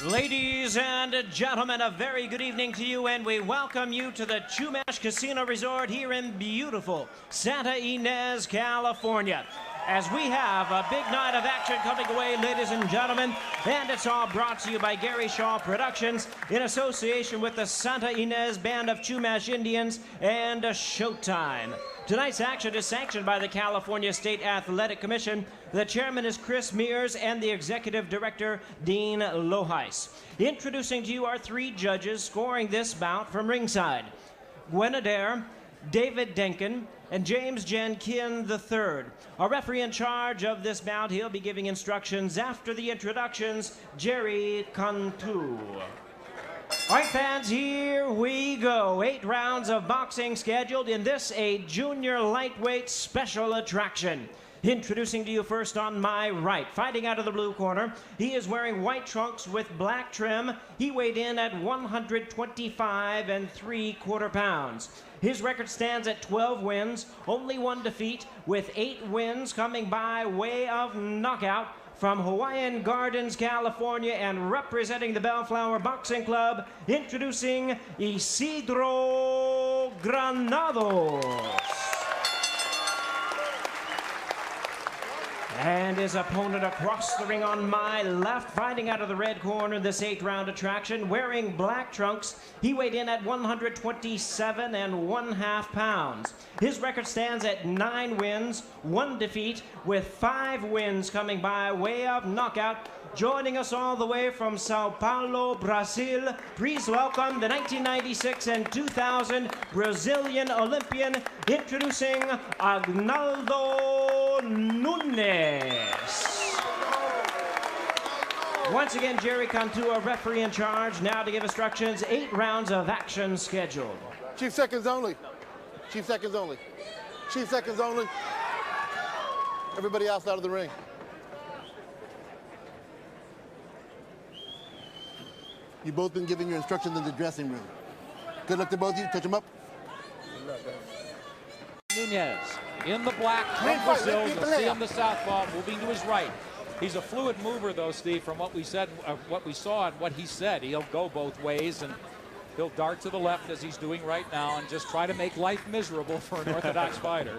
Ladies and gentlemen, a very good evening to you, and we welcome you to the Chumash Casino Resort here in beautiful Santa Ynez, California. As we have a big night of action coming away, ladies and gentlemen, and it's all brought to you by Gary Shaw Productions in association with the Santa Ynez Band of Chumash Indians and Showtime. Tonight's action is sanctioned by the California State Athletic Commission. The chairman is Chris Mears and the executive director, Dean Loheis. Introducing to you our three judges scoring this bout from ringside: Gwen Adair, David Denkin, and James Jenkin III. Our referee in charge of this bout, he'll be giving instructions after the introductions, Jerry Cantu. All right, fans, here we go. 8 rounds of boxing scheduled in this, a junior lightweight special attraction. Introducing to you first on my right, fighting out of the blue corner, he is wearing white trunks with black trim. He weighed in at 125 3/4 pounds. His record stands at 12 wins, only 1 defeat, with 8 wins coming by way of knockout. From Hawaiian Gardens, California, and representing the Bellflower Boxing Club, introducing Isidro Granados. And his opponent across the ring on my left, fighting out of the red corner, this 8-round attraction, wearing black trunks. He weighed in at 127 1/2 pounds. His record stands at 9 wins, 1 defeat, with 5 wins coming by way of knockout. Joining us all the way from Sao Paulo, Brazil, please welcome the 1996 and 2000 Brazilian Olympian, introducing Agnaldo Nunes. Once again, Jerry Cantu, a referee in charge, now to give instructions. 8 rounds of action scheduled. Chief, seconds only. Chief, seconds only. Chief, seconds only. Everybody else out of the ring. You've both been giving your instructions in the dressing room. Good luck to both of you. Touch them up. Nunes in the black from Brazil. You'll see him, the southpaw, moving to his right. He's a fluid mover, though, Steve, from what we said, what we saw and what he said. He'll go both ways, and he'll dart to the left as he's doing right now and just try to make life miserable for an orthodox fighter.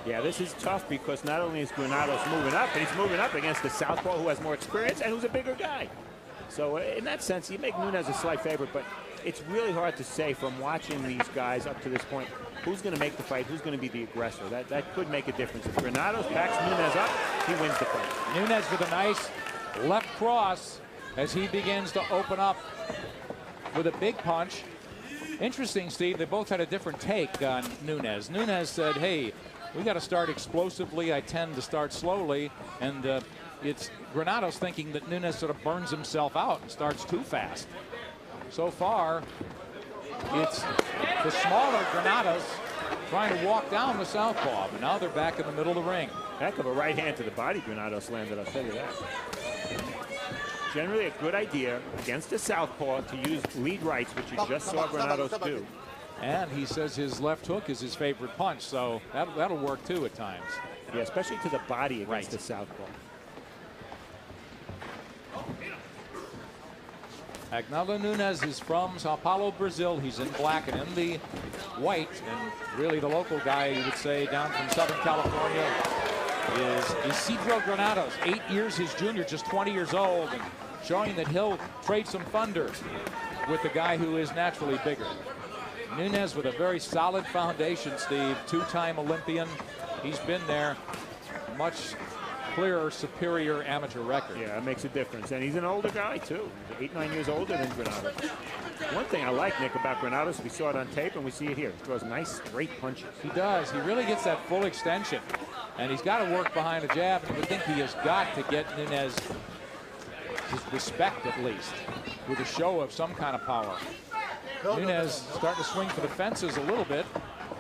Yeah, this is tough because not only is Granados moving up, but he's moving up against the southpaw who has more experience and who's a bigger guy. So in that sense, you make Nunes a slight favorite, but it's really hard to say from watching these guys up to this point who's going to make the fight, who's going to be the aggressor. That could make a difference. If Granados backs Nunes up, he wins the fight. Nunes with a nice left cross as he begins to open up with a big punch. Interesting, Steve, they both had a different take on Nunes. Nunes said, hey, we got to start explosively. I tend to start slowly, and it's Granados thinking that Nunes sort of burns himself out and starts too fast. So far, it's the smaller Granados trying to walk down the southpaw, but now they're back in the middle of the ring. Heck of a right hand to the body Granados landed, I'll tell you that. Generally a good idea against the southpaw to use lead rights, which you just saw Granados do. And he says his left hook is his favorite punch, so that'll work too at times. Yeah, especially to the body against the southpaw. Agnaldo Nunes is from Sao Paulo, Brazil. He's in black and in the white, and really the local guy, you would say, down from Southern California is Isidro Granados. 8 years his junior, just 20 years old, and showing that he'll trade some thunder with the guy who is naturally bigger. Nunes with a very solid foundation, Steve. 2-time Olympian. He's been there. Much clearer, superior amateur record. Yeah, that makes a difference. And he's an older guy, too. He's 8-9 years older than Granados. One thing I like, Nick, about Granados, we saw it on tape and we see it here. He throws nice, straight punches. He does. He really gets that full extension. And he's got to work behind the jab. And you would think he has got to get Nunes his respect, at least, with a show of some kind of power. Nunes starting to swing for the fences a little bit,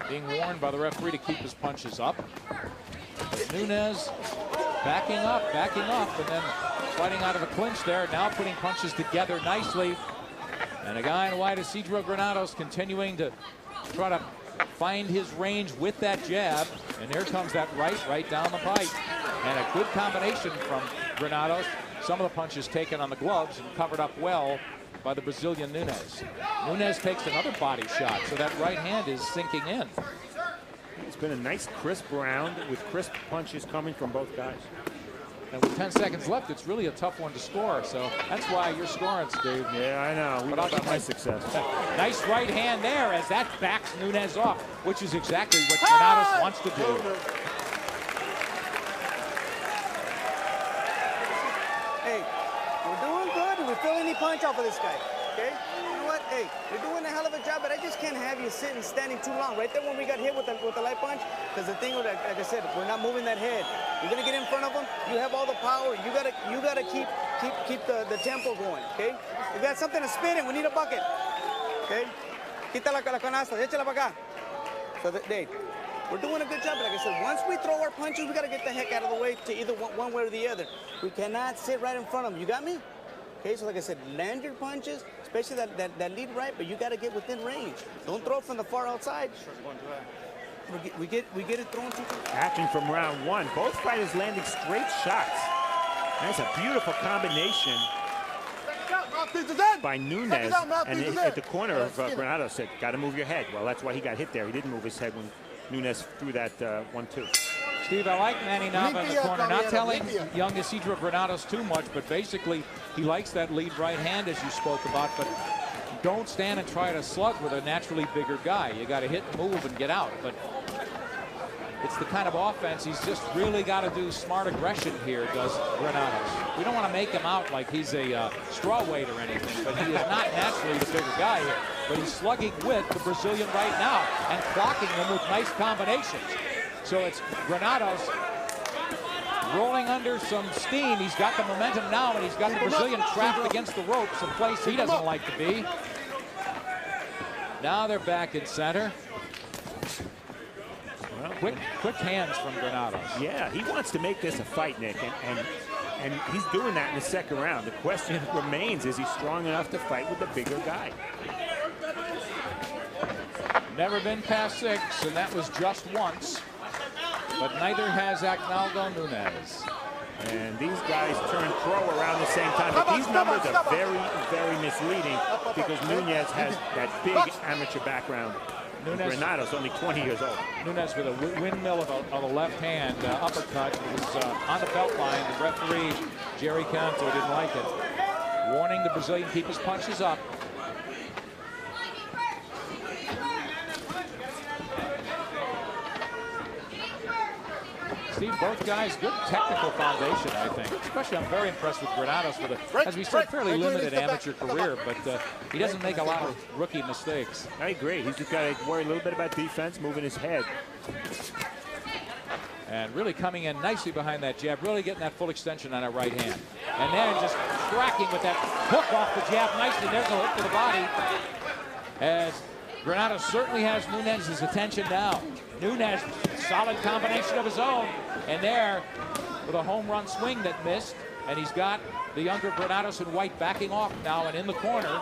being warned by the referee to keep his punches up. Nunes backing up, and then fighting out of a clinch there, now putting punches together nicely. And a guy in white, Isidro Granados, continuing to try to find his range with that jab. And here comes that right down the pipe. And a good combination from Granados. some of the punches taken on the gloves and covered up well by the Brazilian Nunes. Nunes takes another body shot, so that right hand is sinking in. It's been a nice crisp round with crisp punches coming from both guys. And with 10 seconds left, it's really a tough one to score, so that's why you're scoring, Steve. Yeah, I know. We got my success. Nice right hand there as that backs Nunes off, which is exactly what Granados wants to do. Hey, we're doing good, and we feel any punch off of this guy, okay? You know what? Hey, you're doing a hell of a job, but I just can't have you sitting standing too long. Right there when we got hit with the light punch, because the thing, like I said, we're not moving that head. You're gonna get in front of him. You have all the power. You gotta keep the tempo going, okay? We got something to spin in. We need a bucket, okay? Quita la canasta. Échala para acá. So Dave, we're doing a good job. But like I said, once we throw our punches, we gotta get the heck out of the way to either one way or the other. We cannot sit right in front of them. You got me? Okay, so like I said, land your punches, especially that lead right, but you got to get within range. Don't throw it from the far outside. We get it thrown too. Action from round one. Both fighters landing straight shots. That's a beautiful combination by Nunes. And at the corner of Granados said, got to move your head. Well, that's why he got hit there. He didn't move his head when Nunes threw that 1-2. Steve, I like Manny Nava in the corner. Not telling young Isidro Granados too much, but basically he likes that lead right hand as you spoke about, but don't stand and try to slug with a naturally bigger guy. You got to hit, move, and get out. But it's the kind of offense he's just really got to do smart aggression here, does Granados. We don't want to make him out like he's a straw weight or anything, but he is not naturally the bigger guy here. But he's slugging with the Brazilian right now and clocking them with nice combinations. So it's Granados rolling under some steam. He's got the momentum now, and he's got the Brazilian trapped against the ropes, a place he doesn't like to be. Now they're back in center. Well, quick hands from Granados. Yeah, he wants to make this a fight, Nick, and he's doing that in the second round. The question remains, is he strong enough to fight with the bigger guy? Never been past 6, and that was just once. But neither has Agnaldo Nunes. And these guys turn pro around the same time. But these numbers are very, very misleading because Nunes has that big amateur background. Granados only 20 years old. Nunes with a windmill of a left hand uppercut. It was on the belt line. The referee, Jerry Canto, didn't like it. Warning the Brazilian keep his punches up. Steve, both guys, good technical foundation, I think. Especially, I'm very impressed with Granados with a, as we said, fairly limited amateur career, but he doesn't make a lot of rookie mistakes. I agree. He's just got to worry a little bit about defense, moving his head. And really coming in nicely behind that jab, really getting that full extension on that right hand. And then just tracking with that hook off the jab nicely. There's a hook to the body. As Granados certainly has Nunes' attention now. Nunes, solid combination of his own. And there, with a home run swing that missed. And he's got the younger Granados in white backing off now and in the corner.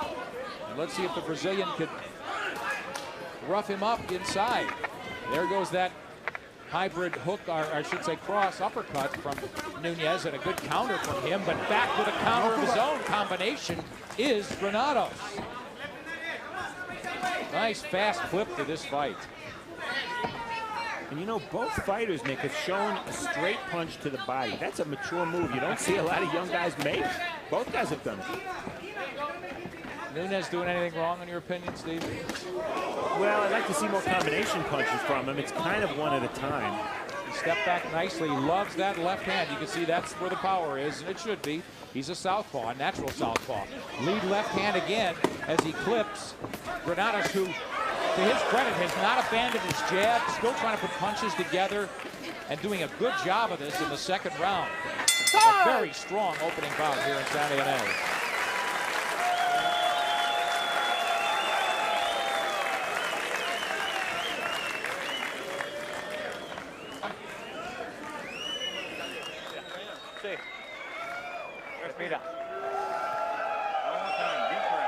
And let's see if the Brazilian could rough him up inside. There goes that hybrid hook, or I should say cross uppercut from Nunes, and a good counter from him. But back with a counter of his own combination is Granados. Nice fast flip to this fight. And you know, both fighters, Nick, have shown a straight punch to the body. That's a mature move. You don't see a lot of young guys make. Both guys have done it. Nunes doing anything wrong in your opinion, Steve? Well, I'd like to see more combination punches from him. It's kind of one at a time. He stepped back nicely. He loves that left hand. You can see that's where the power is, and it should be. He's a southpaw, a natural southpaw. Lead left hand again as he clips Granados, who, to his credit, has not abandoned his jab, still trying to put punches together and doing a good job of this in the second round. A very strong opening bout here in Santa Ynez. Respira.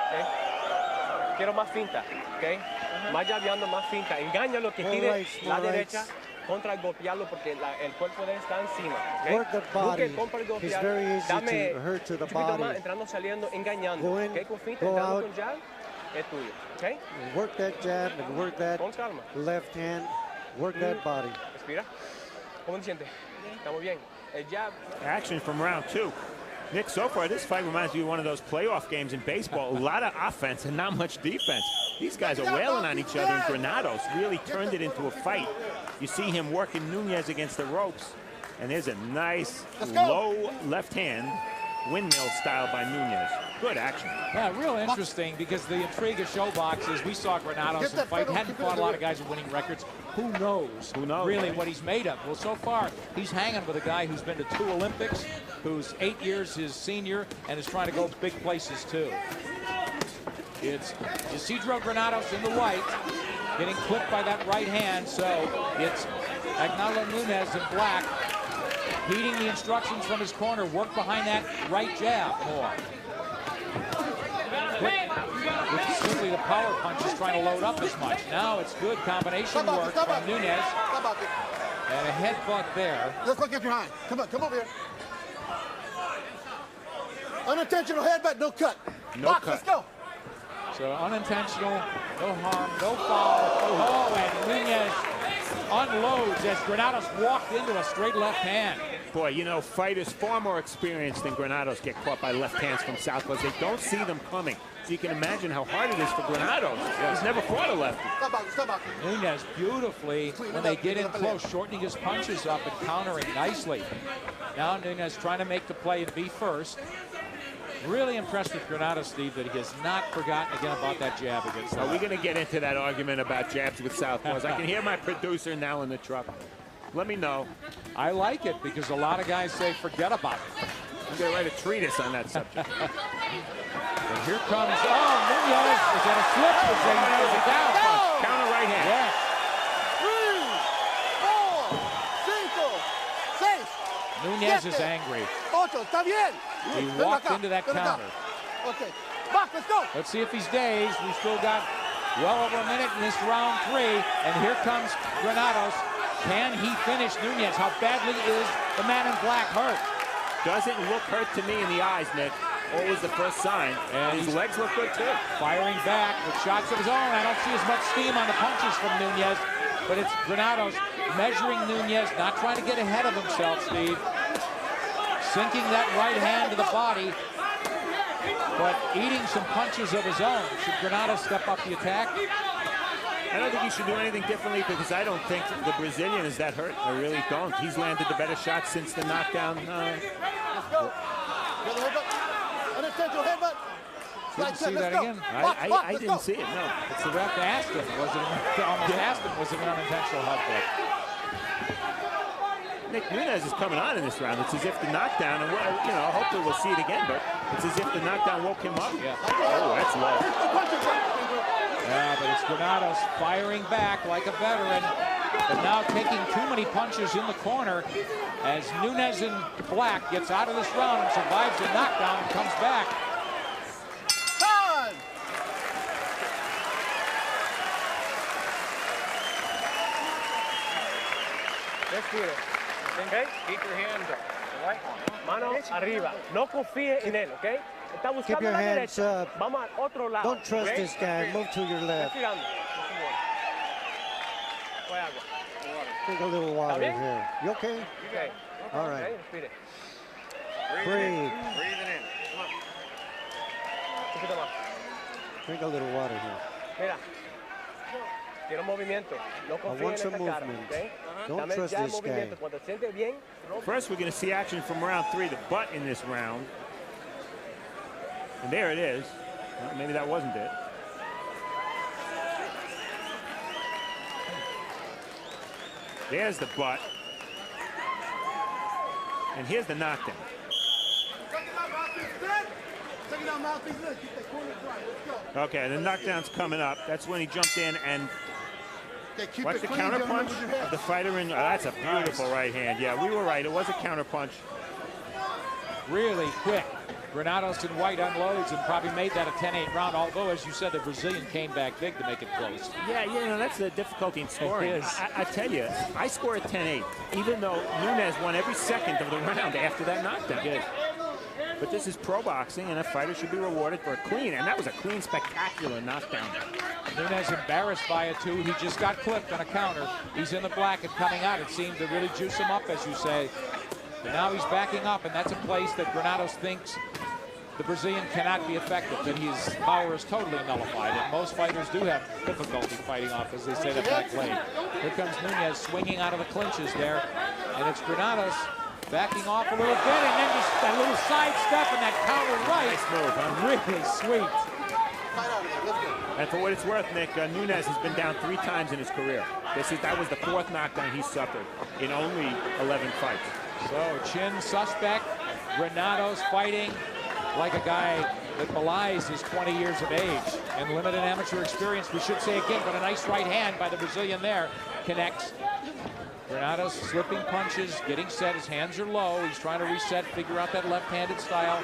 Okay. Quiero más finta, ¿ok? Más llaveando, más finta. Engáñalo que tire la derecha contra golpearlo porque el cuerpo de él está encima. ¿Okay? Work the body. Busque contra el It's golpear. very easy Dame to hurt to the un poquito body. más, entrando, saliendo, engañando. Go in, ¿Okay? Con finta, go entrando out. con jab, es tuyo. ¿Okay? Work that jab and work that Con calma. left hand. Work that body. Respira. ¿Cómo te sientes? Estamos bien. El jab. Action from round 2. Nick, so far this fight reminds me of one of those playoff games in baseball. A lot of offense and not much defense. These guys are wailing on each other, and Granados really turned it into a fight. You see him working Nunes against the ropes, and there's a nice low left hand, windmill style by Nunes. Good action. Yeah, real interesting because the intrigue of Showbox is we saw Granados in the fight. Hadn't fought a lot of guys with winning records. Who knows? Who knows, really right? what he's made of? Well, so far he's hanging with a guy who's been to 2 Olympics, who's 8 years his senior, and is trying to go big places too. It's Isidro Granados in the white, getting clipped by that right hand. So it's Agnaldo Nunes in black, heeding the instructions from his corner. Work behind that right jab more. With simply the power punches trying to load up as much. Now it's good combination work from Nunes. And a headbutt there. Let's look at behind. Come on, come over here. Unintentional headbutt, no cut. No Box, cut. let's go. So unintentional, no harm, no foul. Oh, and Nunes unloads as Granados walked into a straight left hand. Boy, you know, fighters far more experienced than Granados get caught by left hands from southpaws. They don't see them coming. So you can imagine how hard it is for Granados. He's never fought a lefty. Stop boxing, stop boxing. Nunes beautifully, when they get in close, shortening his punches up and countering nicely. Now Nunes trying to make the play and be first. Really impressed with Granados, Steve, that he has not forgotten again about that jab against Are we going to get into that argument about jabs with southpaws? I can hear my producer now in the truck. Let me know. I like it because a lot of guys say forget about it. I'm going to write a treatise on that subject. And here comes, Nunes. Is that a slip? Is it down? Counter right hand. Yeah. 3, 4, 5, 6, Nunes is angry. 8, está bien. He Ven walked acá, into that ven acá. counter. Okay. Box, let's go. Let's see if he's dazed. We've still got well over a minute in this round 3. And here comes Granados. Can he finish Nunes? How badly is the man in black hurt? Doesn't look hurt to me in the eyes, Nick. Always the first sign. And his legs look good, too. Firing back with shots of his own. I don't see as much steam on the punches from Nunes. But it's Granados measuring Nunes, not trying to get ahead of himself, Steve. Sinking that right hand to the body, but eating some punches of his own. Should Granados step up the attack? I don't think he should do anything differently because I don't think the Brazilian is that hurt. I really don't. He's landed the better shots since the knockdown. Let's go. Another headbutt. Unintentional headbutt. Didn't see that again. I didn't see it, no. It's the ref asked him. Was it an unintentional headbutt? Nick, Nunes is coming on in this round. It's as if the knockdown, and you know, hopefully we'll see it again, but it's as if the knockdown woke him up. Yeah. Oh, that's low. Yeah, but it's Granados firing back like a veteran, but now taking too many punches in the corner as Nunes in black gets out of this round and survives the knockdown and comes back. Time. Respire. Okay? Keep your hands up. All right? Mano arriba. No confíe en él, ¿ok? Está Keep buscando your la hands derecha. up. Vamos al otro lado. Don't trust ¿ok? this guy. Move to your left. Respirando. Coge agua. Drink a little water bien? here. You okay? Okay. All right. Okay, respire. Breathe. Breathing in. Come on. Un poquito más. Drink a little water here. Mira. Quiero movimiento. No confíe en want esta some cara, movement. ¿ok? Don't Dame trust ya el this guy. movimiento. Cuando se siente bien, rompe. First, we're going to see action from round 3, the butt in this round. And there it is. Well, maybe that wasn't it. There's the butt. And here's the knockdown. Okay, the knockdown's coming up. That's when he jumped in and watch the counter punch of the fighter in. Oh, that's a beautiful right hand. Yeah, we were right. It was a counter punch. Really quick. Granados in white unloads and probably made that a 10-8 round, although, as you said, the Brazilian came back big to make it close. Yeah, you know, that's the difficulty in scoring. It is. I tell you, I score at 10-8, even though Nunes won every second of the round after that knockdown. He did. But this is pro boxing, and a fighter should be rewarded for a clean, and that was a clean, spectacular knockdown. Nunes embarrassed by it, too. He just got clipped on a counter. He's in the black and coming out. It seemed to really juice him up, as you say. And now he's backing up, and that's a place that Granados thinks the Brazilian cannot be effective, that his power is totally nullified. And most fighters do have difficulty fighting off, as they say, the black leg. Here comes Nunes swinging out of the clinches there. And it's Granados backing off a little bit, and then just that little side step and that counter right. Nice move, huh? Really sweet. And for what it's worth, Nick, Nunes has been down 3 times in his career. That was the 4th knockdown he suffered in only 11 fights. So, chin suspect, Granados fighting like a guy that belies his 20 years of age and limited amateur experience, we should say again, but a nice right hand by the Brazilian there connects. Granados slipping punches, getting set, his hands are low, he's trying to reset, figure out that left-handed style.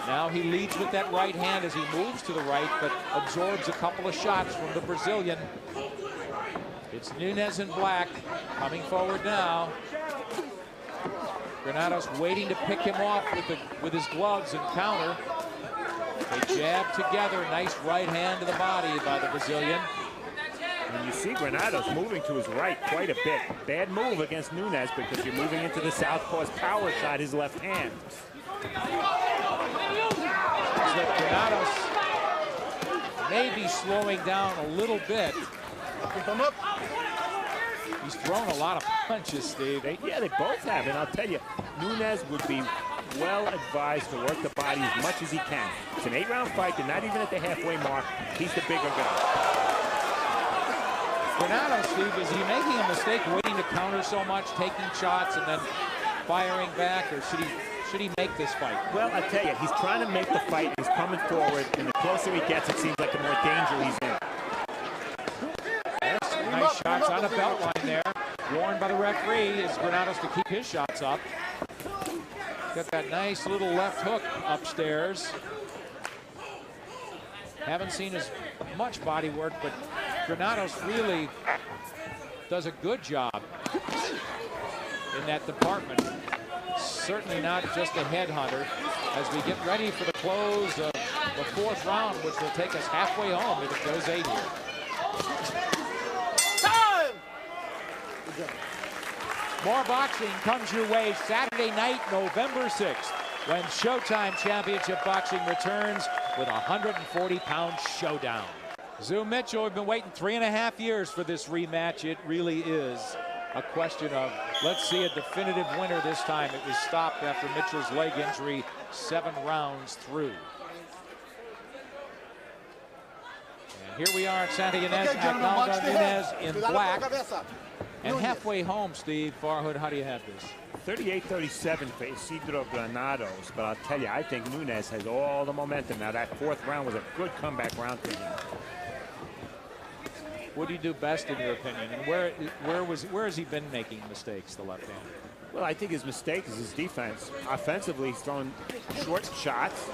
Now he leads with that right hand as he moves to the right, but absorbs a couple of shots from the Brazilian. It's Nunes in black, coming forward now. Granados waiting to pick him off with his gloves and counter. They jab together, nice right hand to the body by the Brazilian. And you see Granados moving to his right quite a bit. Bad move against Nunes because you're moving into the southpaw's power shot, his left hand. Granados may be slowing down a little bit. He's thrown a lot of punches, Steve. Yeah, they both have, and I'll tell you, Nunes would be well advised to work the body as much as he can. It's an 8-round fight. They're not even at the halfway mark. He's the bigger guy. Granados, Steve, is he making a mistake waiting to counter so much, taking shots and then firing back, or should he make this fight? Well, I tell you, he's trying to make the fight. He's coming forward, and the closer he gets, it seems like the more danger he's in. Yes, nice shots on the belt line there. Warned by the referee is Granados to keep his shots up. Got that nice little left hook upstairs. Haven't seen as much body work, but Granados really does a good job in that department. Certainly not just a headhunter. As we get ready for the close of the 4th round, which will take us halfway home if it goes 8 here. Time! More boxing comes your way Saturday night, November 6th, when Showtime Championship Boxing returns with a 140-pound showdown. Zoom Mitchell, we've been waiting 3.5 years for this rematch. It really is a question of, let's see a definitive winner this time. It was stopped after Mitchell's leg injury 7 rounds through. And here we are at Santa Ynez, Agnaldo Nunes in black. And halfway home, Steve Farhood, how do you have this? 38-37 for Isidro Granados, but I'll tell you, I think Nunes has all the momentum. Now, that 4th round was a good comeback round for him. What do you do best in your opinion? And where has he been making mistakes, the left hand? Well, I think his mistake is his defense. Offensively, he's throwing short shots,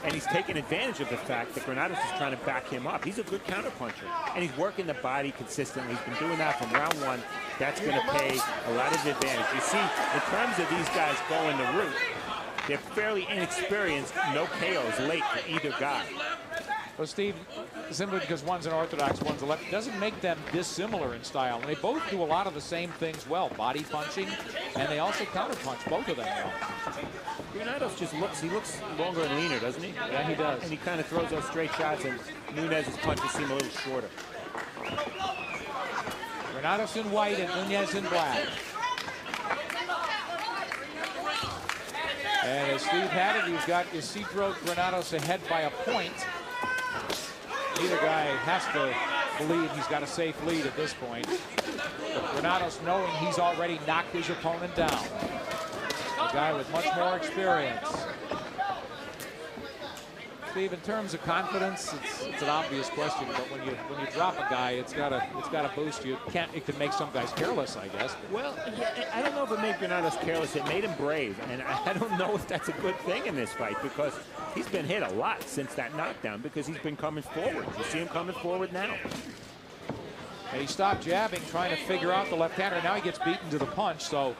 and he's taking advantage of the fact that Granados is trying to back him up. He's a good counterpuncher, and he's working the body consistently. He's been doing that from round 1. That's going to pay a lot of advantage. You see, in terms of these guys going the route, they're fairly inexperienced, no KOs late for either guy. Well, Steve, simply because one's an orthodox, one's a left, doesn't make them dissimilar in style. And they both do a lot of the same things well, body punching, and they also counterpunch, both of them well. Granados just looks longer and leaner, doesn't he? Yeah, he does. And he kind of throws those straight shots, and Nunes' punches seem a little shorter. Granados in white and Nunes in black. And as Steve had it, you've got Isidro Granados ahead by a point. Neither guy has to believe he's got a safe lead at this point. But Granados, knowing he's already knocked his opponent down. A guy with much more experience. Steve, in terms of confidence, it's an obvious question, but when you drop a guy, it's gotta boost you. It can make some guys careless, I guess. Well, yeah, I don't know if it made Granados careless. It made him brave, and I don't know if that's a good thing in this fight because he's been hit a lot since that knockdown because he's been coming forward. You see him coming forward now. And he stopped jabbing, trying to figure out the left-hander. Now he gets beaten to the punch, so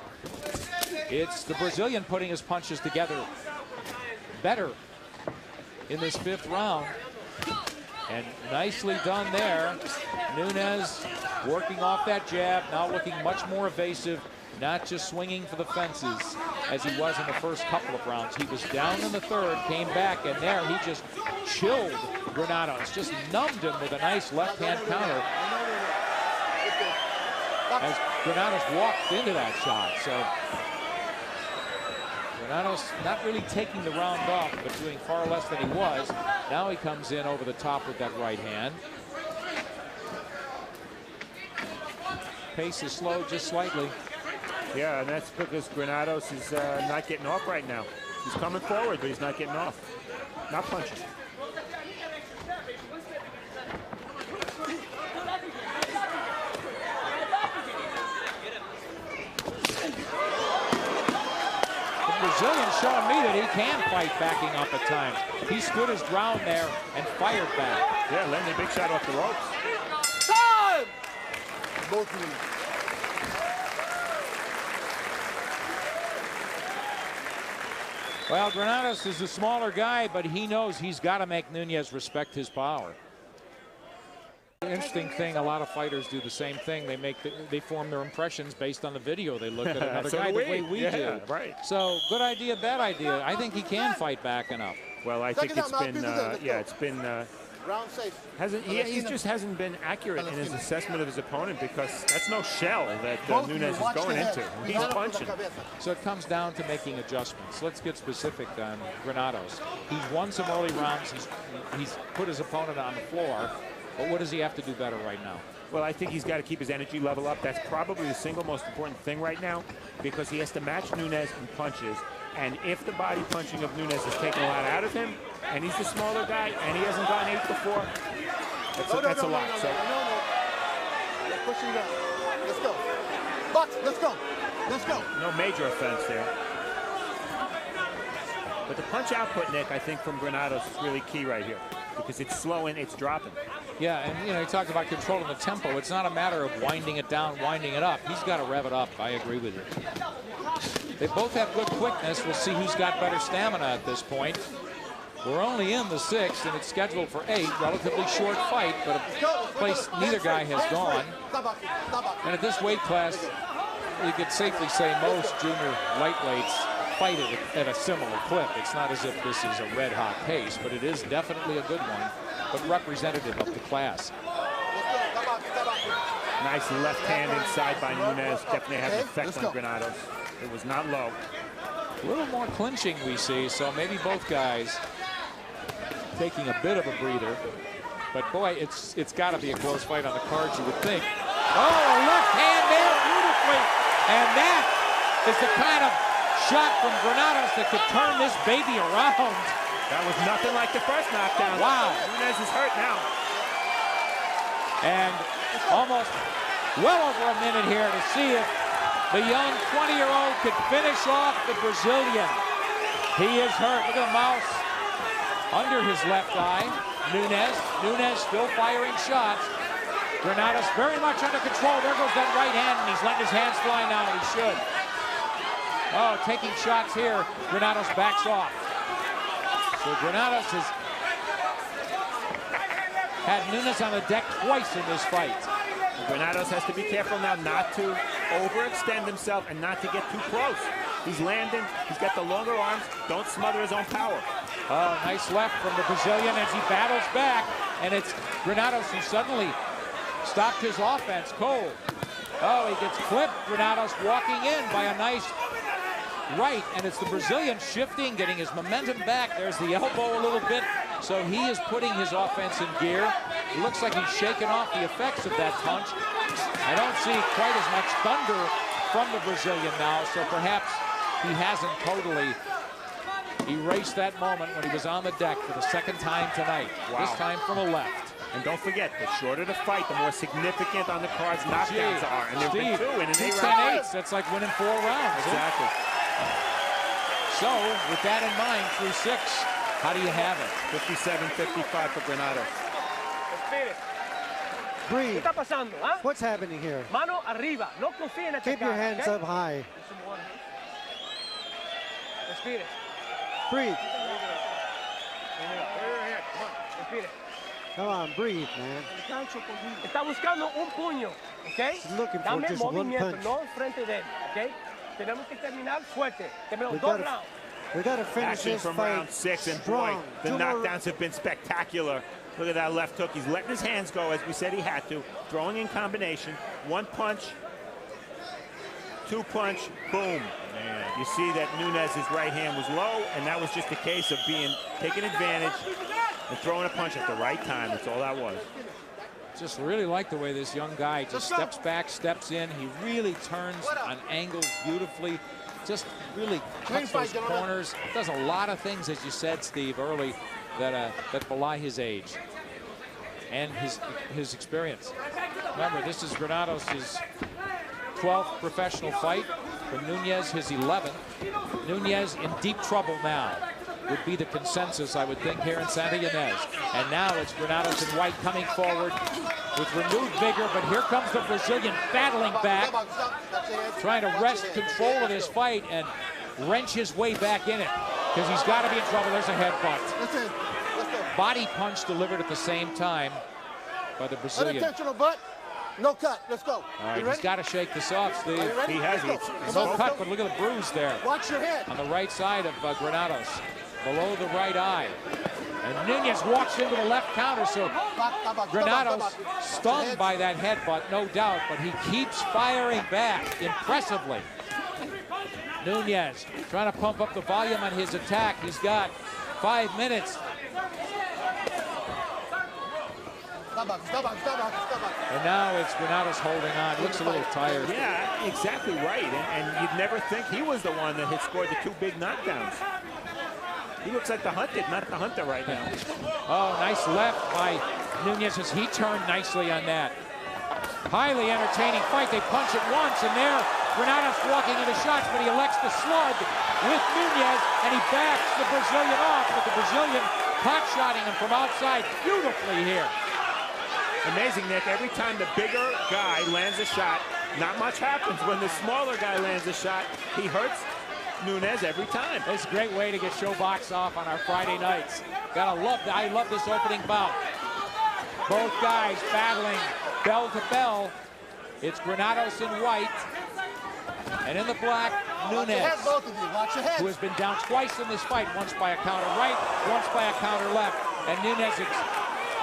it's the Brazilian putting his punches together better in this 5th round. And nicely done there. Nunes working off that jab, now looking much more evasive, not just swinging for the fences as he was in the first couple of rounds. He was down in the 3rd, came back, and there he just chilled Granados, just numbed him with a nice left-hand counter as Granados walked into that shot. So Granados not really taking the round off, but doing far less than he was. Now he comes in over the top with that right hand. Pace is slowed just slightly. Yeah, and that's because Granados is not getting off right now. He's coming forward, but he's not getting off. Not punching. Brazilian showing me that he can fight backing up at times. He stood his ground there and fired back. Yeah, landing a big shot off the ropes. Time! Both of them. Well, Granados is the smaller guy, but he knows he's got to make Nunes respect his power. The interesting thing, a lot of fighters do the same thing. They form their impressions based on the video. They look at another So guy do the way we do. Right. So good idea, bad idea. I think he can fight back enough. Well, I think it's been, Round safe. he just hasn't been accurate in his assessment of his opponent because that's no shell that Nunes is going into. He's punching. So it comes down to making adjustments. Let's get specific on Granados. He's won some early rounds. He's put his opponent on the floor. But what does he have to do better right now? Well, I think he's got to keep his energy level up. That's probably the single most important thing right now because he has to match Nunes in punches. And if the body punching of Nunes is taking a lot out of him, and he's the smaller guy, and he hasn't gone 8 before, that's a lot. So They're pushing down. Let's go. Box, let's go. Let's go. no major offense there. But the punch output, Nick, I think from Granados is really key right here because it's slowing, it's dropping. Yeah, and you talked about controlling the tempo. It's not a matter of winding it down, winding it up. He's got to rev it up. I agree with you. They both have good quickness. We'll see who's got better stamina at this point. We're only in the 6th, and it's scheduled for 8. Relatively short fight, but a place neither guy has gone. And at this weight class, you could safely say most junior lightweights fight at a similar clip. It's not as if this is a red-hot pace, but it is definitely a good one, but representative of the class. Nice left hand inside by Nunes. Definitely had an effect on Granados. It was not low. A little more clinching we see, so maybe both guys taking a bit of a breather. But boy, it's got to be a close fight on the cards, you would think. Oh, a left hand there beautifully. And that is the kind of shot from Granados that could turn this baby around. That was nothing like the first knockdown. Wow. Nunes is hurt now. And almost well over a minute here to see if the young 20-year-old could finish off the Brazilian. He is hurt. Look at the mouse under his left eye. Nunes still firing shots. Granados very much under control. There goes that right hand, and he's letting his hands fly now, and he should. Oh, taking shots here. Granados backs off. So Granados has had Nunes on the deck twice in this fight. Granados has to be careful now not to overextend himself and not to get too close. He's landing. He's got the longer arms. Don't smother his own power. Oh, nice left from the Brazilian as he battles back. And it's Granados who suddenly stopped his offense cold. Oh, he gets clipped. Granados walking in by a nice right. And it's the Brazilian shifting, getting his momentum back. There's the elbow a little bit. So he is putting his offense in gear. It looks like he's shaking off the effects of that punch. I don't see quite as much thunder from the Brazilian now, so perhaps he hasn't totally erase that moment when he was on the deck for the second time tonight. Wow. This time from the left. And don't forget, the shorter the fight, the more significant on the cards knockdowns are. And there've been two in an 10-8. That's like winning 4 rounds. Exactly. So, with that in mind, through 6, how do you have it? 57-55 for Granados. Breathe. ¿Qué está pasando? ¿Ah? What's happening here? Mano arriba. No confíe en Keep your atacar, hands ¿ok? up high. Respire. Breathe. Respire. Come on, breathe, man. Está buscando un puño, ¿ok? He's looking for Dame just one movimiento, punch. no enfrente de él, ¿ok? Tenemos que terminar fuerte. Tenemos We 2 gotta- rounds. We got to finish Action this from fight round 6, and boy, strong. the 2 more knockdowns have been spectacular. Look at that left hook. He's letting his hands go, as we said he had to. Throwing in combination. 1 punch, 2 punch, boom. Man. You see that Nunes' right hand was low, and that was just a case of taking advantage and throwing a punch at the right time. That's all that was. Just really like the way this young guy just steps back, steps in. He really turns on angles beautifully. Just really cuts those corners. Does a lot of things, as you said, Steve, early that belie his age and his experience. Remember, this is Granados' 12th professional fight. For Nunes, his 11th. Nunes in deep trouble now would be the consensus, I would think, here in Santa Ynez. And now it's Granados and White coming forward with renewed vigor, but here comes the Brazilian battling back, trying to wrest control of this fight and wrench his way back in it, because he's got to be in trouble. There's a headbutt. Body punch delivered at the same time by the Brazilian. Unintentional butt. No cut. Let's go. All right, he's got to shake this off, Steve. He has. No cut, but look at the bruise there. Watch your head. On the right side of Granados, below the right eye. And Nunes walks into the left counter, so Granados stung by that headbutt, no doubt, but he keeps firing back impressively. Nunes trying to pump up the volume on his attack. He's got 5 minutes. And now it's Granados holding on. Looks a little tired. Yeah, exactly right. And you'd never think he was the one that had scored the 2 big knockdowns. He looks like the hunted, not the hunter right now. Oh, nice left by Nunes as he turned nicely on that. Highly entertaining fight. They punch it once, and there Granados walking into shots, but he elects to slug with Nunes, and he backs the Brazilian off, but the Brazilian pot-shotting him from outside beautifully here. Amazing, Nick. Every time the bigger guy lands a shot, not much happens. When the smaller guy lands a shot, he hurts Nunes every time. It's a great way to get ShowBox off on our Friday nights. I love this opening bout. Both guys battling bell to bell. It's Granados in white, and in the black, Nunes, who has been down twice in this fight, once by a counter right, once by a counter left. And Nunes is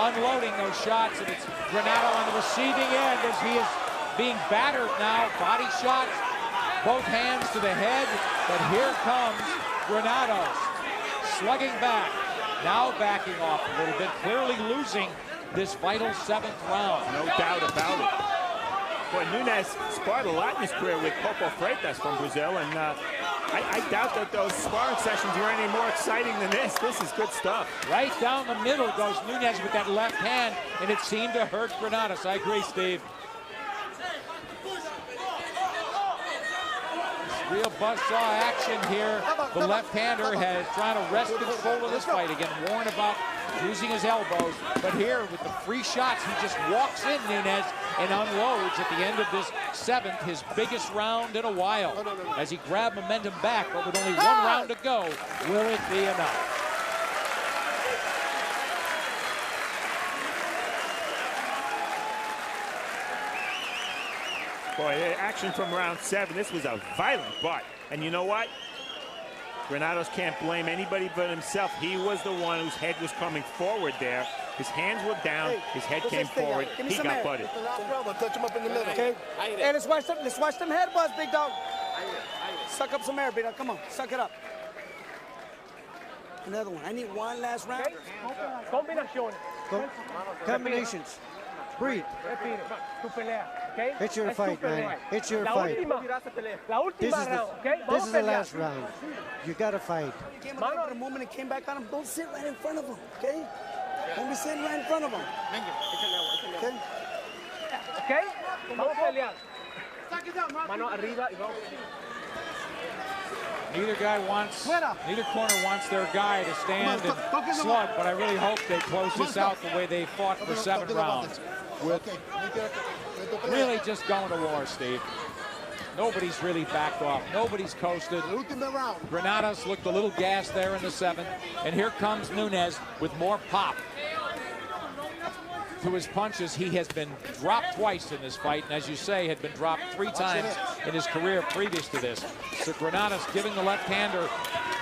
unloading those shots, and it's Granado on the receiving end as he is being battered now. Body shots, both hands to the head, but here comes Granados, slugging back, now backing off a little bit, clearly losing this vital 7th round. No doubt about it. Boy, Nunes sparred a lot in his career with Popo Freitas from Brazil, and I doubt that those sparring sessions were any more exciting than this. This is good stuff. Right down the middle goes Nunes with that left hand, and it seemed to hurt Granados. I agree, Steve. Real buzzsaw action here. The left-hander has trying to wrest control of this fight again, warned about using his elbows. But here, with the free shots, he just walks in, Nunes, and unloads at the end of this 7th, his biggest round in a while. As he grabbed momentum back, but with only 1 round to go, will it be enough? Boy, action from round 7. This was a violent butt. And you know what? Granados can't blame anybody but himself. He was the one whose head was coming forward there. His hands were down. His head came forward. He got butted. Touch him up in the middle. Okay. Hey, let's watch them headbutts, big dog. Suck up some air, big dog. Come on, suck it up. Another one. I need one last round. Combinaciones. Combinations. Breathe. Respire. Tu pelea, ¿ok? It's your Es tu fight, pelea. man. It's your La fight. última This is round, ¿ok? this Vamos is a the pelear. last round. You gotta fight. He came out for the moment and came back on him. Don't sit right in front of him, okay? Don't be sitting right in front of him. Okay? ¿Ok? Vamos a pelear. Mano arriba y vamos. Neither corner wants their guy to stand and slug, but I really hope they close this out the way they fought for 7 rounds. With really just going to war, Steve. Nobody's really backed off. Nobody's coasted. Granados looked a little gassed there in the 7th. And here comes Nunes with more pop to his punches. He has been dropped twice in this fight, and as you say, had been dropped 3 times in his career previous to this. So Granados giving the left-hander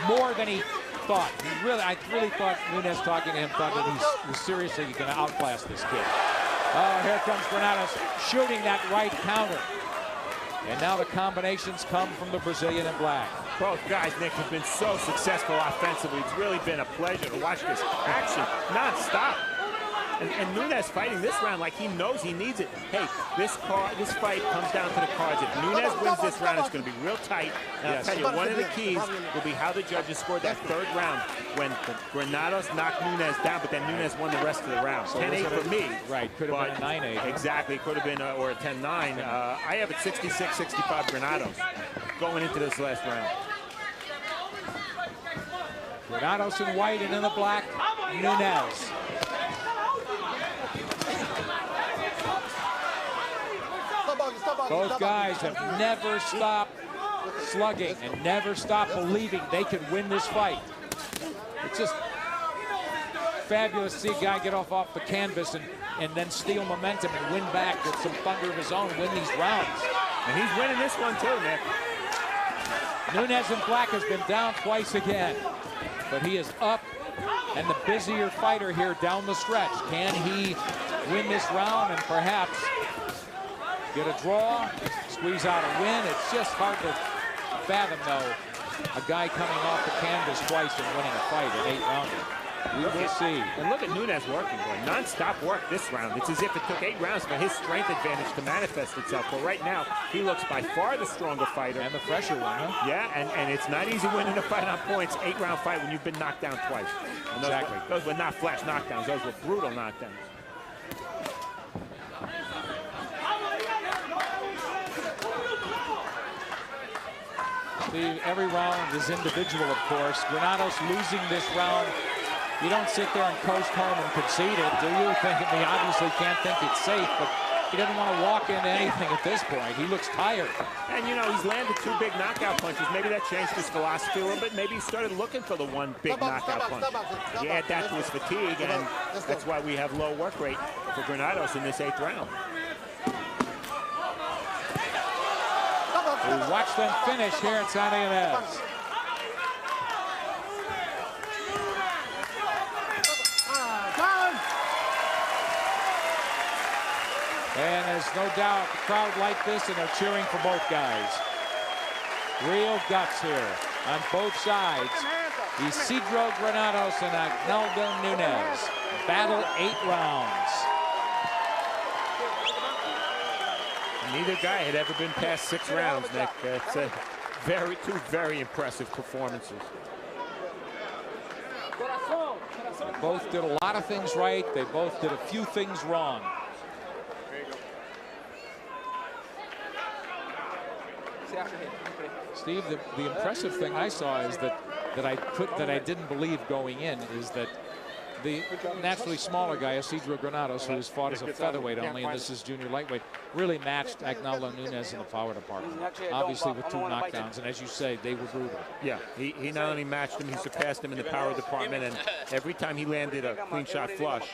more than he thought. I really thought Nunes, talking to him, thought that he was seriously going to outclass this kid. Oh, here comes Granados shooting that right counter. And now the combinations come from the Brazilian in black. Both guys, Nick, have been so successful offensively. It's really been a pleasure to watch this action non-stop. And Nunes fighting this round like he knows he needs it. Hey, this fight comes down to the cards. If Nunes wins this round, it's going to be real tight. And I'll tell you, one of the keys will be how the judges scored that 3rd round when Granados knocked Nunes down, but then Nunes won the rest of the round. So 10-8 for me. Right, could have been 9-8. Exactly, could have been, or a 10-9. I have it 66-65 Granados going into this last round. Granados in white and in the black, Nunes. Both guys have never stopped slugging and never stopped believing they could win this fight. It's just fabulous to see a guy get off the canvas and then steal momentum and win back with some thunder of his own, win these rounds. And he's winning this one too, Nick. Nunes in black has been down twice again, but he is up and the busier fighter here down the stretch. Can he win this round and perhaps get a draw, squeeze out a win? It's just hard to fathom, though, a guy coming off the canvas twice and winning a fight at 8-rounder. We will see. And look at Nunes working, boy. Non-stop work this round. It's as if it took 8 rounds for his strength advantage to manifest itself. But right now, he looks by far the stronger fighter. And the fresher one, huh? Yeah, and it's not easy winning a fight on points, 8-round fight when you've been knocked down twice. And those were not flash knockdowns. Those were brutal knockdowns. Every round is individual, of course. Granados losing this round. You don't sit there and coast home and concede it, do you? He obviously can't think it's safe, but he doesn't want to walk into anything at this point. He looks tired. And, you know, he's landed 2 big knockout punches. Maybe that changed his philosophy a little bit. Maybe he started looking for the one big knockout punch. You add that to his fatigue, and that's why we have low work rate for Granados in this 8th round. We watch them finish here at Santa Ynez. And there's no doubt the crowd like this, and they're cheering for both guys. Real guts here on both sides. Isidro Granados and Agnaldo Nunes. Battle 8 rounds. Neither guy had ever been past 6 rounds, Nick. It's two very impressive performances. They both did a lot of things right. They both did a few things wrong. Steve, the impressive thing I saw is that I didn't believe going in is that the naturally smaller guy, Isidro Granados, who has fought as a featherweight only, and this is junior lightweight, really matched Agnaldo Nunes in the power department. Obviously with 2 knockdowns, and as you say, they were brutal. Yeah, he not only matched him, he surpassed him in the power department, and every time he landed a clean shot flush,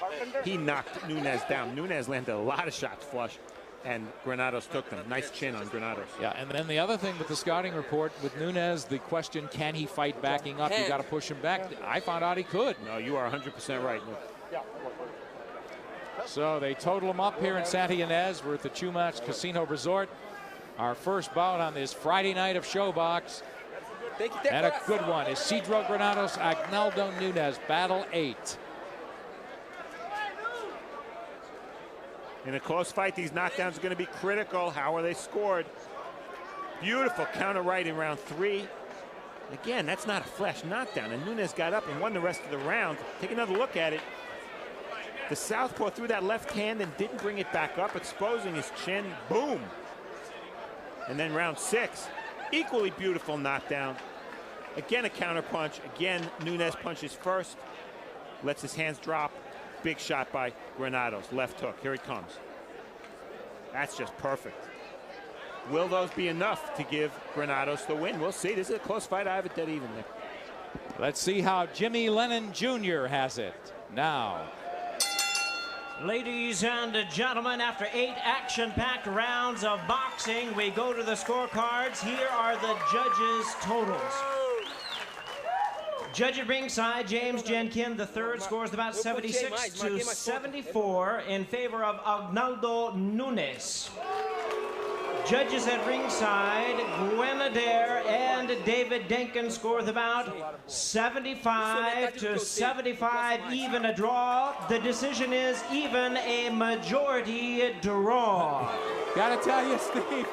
he knocked Nunes down. Nunes landed a lot of shots flush, and Granados took them. Nice chin on Granados. Yeah, and then the other thing with the scouting report with Nunes, the question, can he fight backing up? You got to push him back. I found out he could. No, you are 100% right, Nick. So they total him up here in Santa Ynez. We're at the Chumash Casino Resort. Our first bout on this Friday night of Showbox. And a good one. Isidro Granados, Agnaldo Nunes, battle 8. In a close fight, these knockdowns are going to be critical. How are they scored? Beautiful counter right in round 3. Again, that's not a flash knockdown, and Nunes got up and won the rest of the round. Take another look at it. The southpaw threw that left hand and didn't bring it back up, exposing his chin. Boom. And then round 6, equally beautiful knockdown. Again, a counter punch. Again, Nunes punches first, lets his hands drop. Big shot by Granados. Left hook. Here it comes. That's just perfect. Will those be enough to give Granados the win? We'll see. This is a close fight. I have it dead even there. Let's see how Jimmy Lennon Jr. has it now. Ladies and gentlemen, after 8 action-packed rounds of boxing, we go to the scorecards. Here are the judges' totals. Judge at ringside, James Jenkin III, scores about 76 to 74 in favor of Agnaldo Nunes. Judges at ringside, Gwen Adair and David Denkin score with about 75 to 75, even a draw. The decision is even, a majority draw. Gotta tell you, Steve,